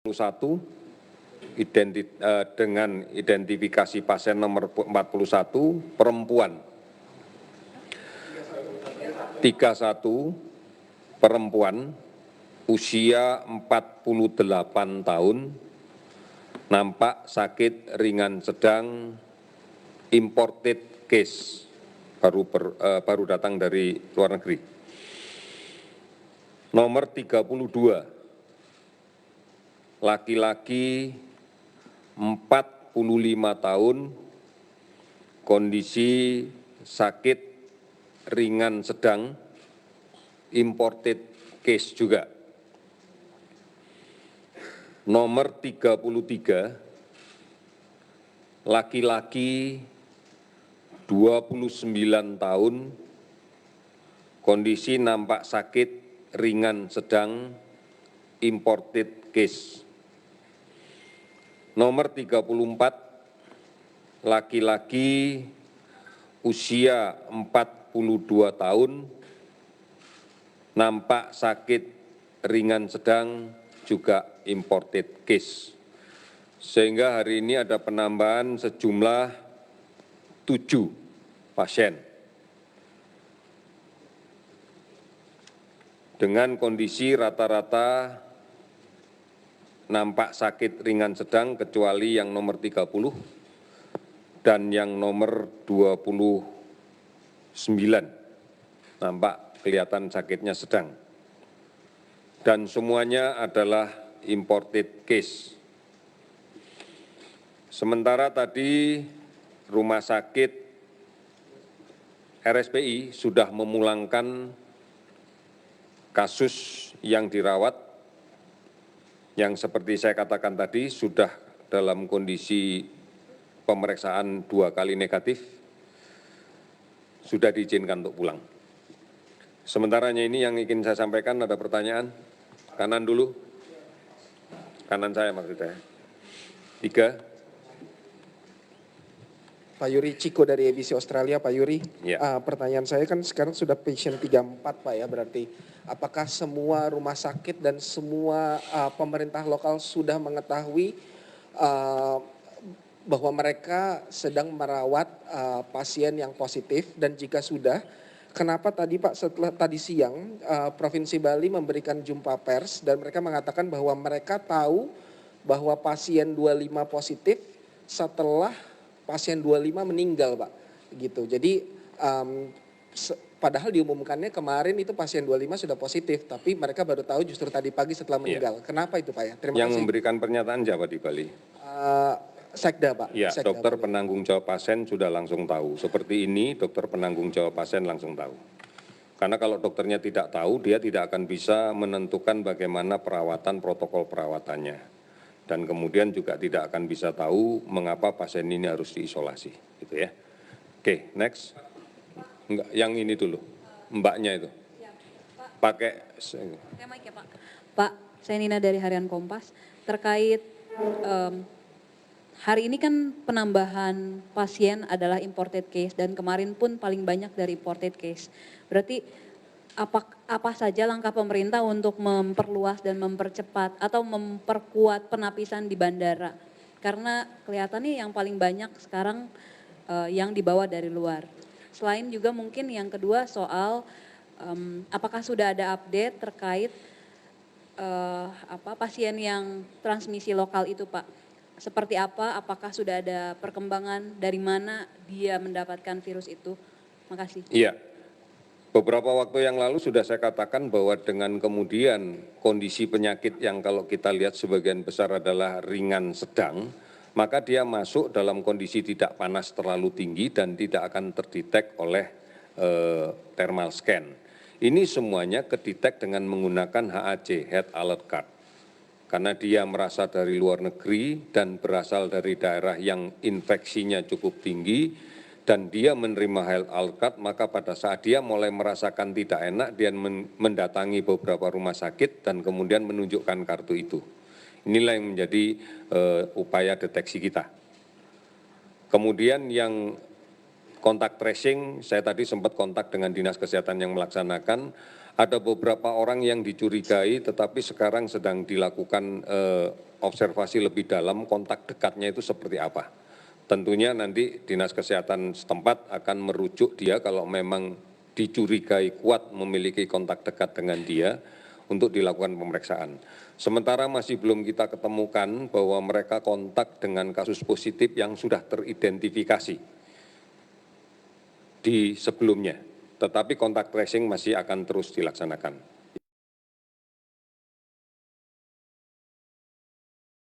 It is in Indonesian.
41 dengan identifikasi pasien nomor 41 perempuan 31 perempuan usia 48 tahun nampak sakit ringan sedang imported case baru datang dari luar negeri. Nomor 32 laki-laki 45 tahun kondisi sakit ringan sedang imported case juga. Nomor 33 laki-laki 29 tahun kondisi nampak sakit ringan sedang imported case. Nomor 34 laki-laki usia 42 tahun nampak sakit ringan sedang juga imported case. Sehingga hari ini ada penambahan sejumlah 7 pasien. Dengan kondisi rata-rata nampak sakit ringan sedang kecuali yang nomor 30 dan yang nomor 29 nampak kelihatan sakitnya sedang. Dan semuanya adalah imported case. Sementara tadi rumah sakit RSPI sudah memulangkan kasus yang dirawat yang seperti saya katakan tadi sudah dalam kondisi pemeriksaan 2 kali negatif, sudah diizinkan untuk pulang. Sementaranya ini yang ingin saya sampaikan, ada pertanyaan? Kanan dulu. Kanan saya maksudnya. 3. Pak Yuri Ciko dari ABC Australia, Pak Yuri. Ya. Pertanyaan saya kan sekarang sudah patient 34 Pak ya, berarti apakah semua rumah sakit dan semua pemerintah lokal sudah mengetahui bahwa mereka sedang merawat pasien yang positif, dan jika sudah, kenapa tadi Pak setelah tadi siang Provinsi Bali memberikan jumpa pers dan mereka mengatakan bahwa mereka tahu bahwa pasien 25 positif setelah pasien 25 meninggal Pak, gitu. Jadi padahal diumumkannya kemarin itu pasien 25 sudah positif, tapi mereka baru tahu justru tadi pagi setelah meninggal. Kenapa itu Pak ya? Terima Yang kasih. memberikan pernyataan siapa di Bali? Sekda Pak. Ya, Sekda, dokter Pak. penanggung jawab pasien sudah langsung tahu. Seperti ini, dokter penanggung jawab pasien langsung tahu. Karena kalau dokternya tidak tahu, dia tidak akan bisa menentukan bagaimana perawatan, protokol perawatannya. Dan kemudian juga tidak akan bisa tahu mengapa pasien ini harus diisolasi. Gitu ya. Oke, next. Enggak, yang ini dulu, mbaknya itu. Pakai mic ya Pak. Pak, saya Nina dari Harian Kompas. Terkait hari ini kan penambahan pasien adalah imported case dan kemarin pun paling banyak dari imported case. Berarti apa saja langkah pemerintah untuk memperluas dan mempercepat atau memperkuat penapisan di bandara? Karena kelihatannya yang paling banyak sekarang yang dibawa dari luar. Selain juga mungkin yang kedua soal apakah sudah ada update terkait pasien yang transmisi lokal itu Pak? Seperti apa, apakah sudah ada perkembangan, dari mana dia mendapatkan virus itu? Makasih. Iya, beberapa waktu yang lalu sudah saya katakan bahwa dengan kemudian kondisi penyakit yang kalau kita lihat sebagian besar adalah ringan sedang, maka dia masuk dalam kondisi tidak panas terlalu tinggi dan tidak akan terdetek oleh thermal scan. Ini semuanya kedetek dengan menggunakan HAC, Health Alert Card. Karena dia merasa dari luar negeri dan berasal dari daerah yang infeksinya cukup tinggi dan dia menerima health alert card, maka pada saat dia mulai merasakan tidak enak, dia mendatangi beberapa rumah sakit dan kemudian menunjukkan kartu itu. Inilah yang menjadi upaya deteksi kita. Kemudian yang kontak tracing, saya tadi sempat kontak dengan Dinas Kesehatan yang melaksanakan, ada beberapa orang yang dicurigai tetapi sekarang sedang dilakukan observasi lebih dalam kontak dekatnya itu seperti apa. Tentunya nanti Dinas Kesehatan setempat akan merujuk dia kalau memang dicurigai kuat memiliki kontak dekat dengan dia untuk dilakukan pemeriksaan. Sementara masih belum kita ketemukan bahwa mereka kontak dengan kasus positif yang sudah teridentifikasi di sebelumnya. Tetapi kontak tracing masih akan terus dilaksanakan.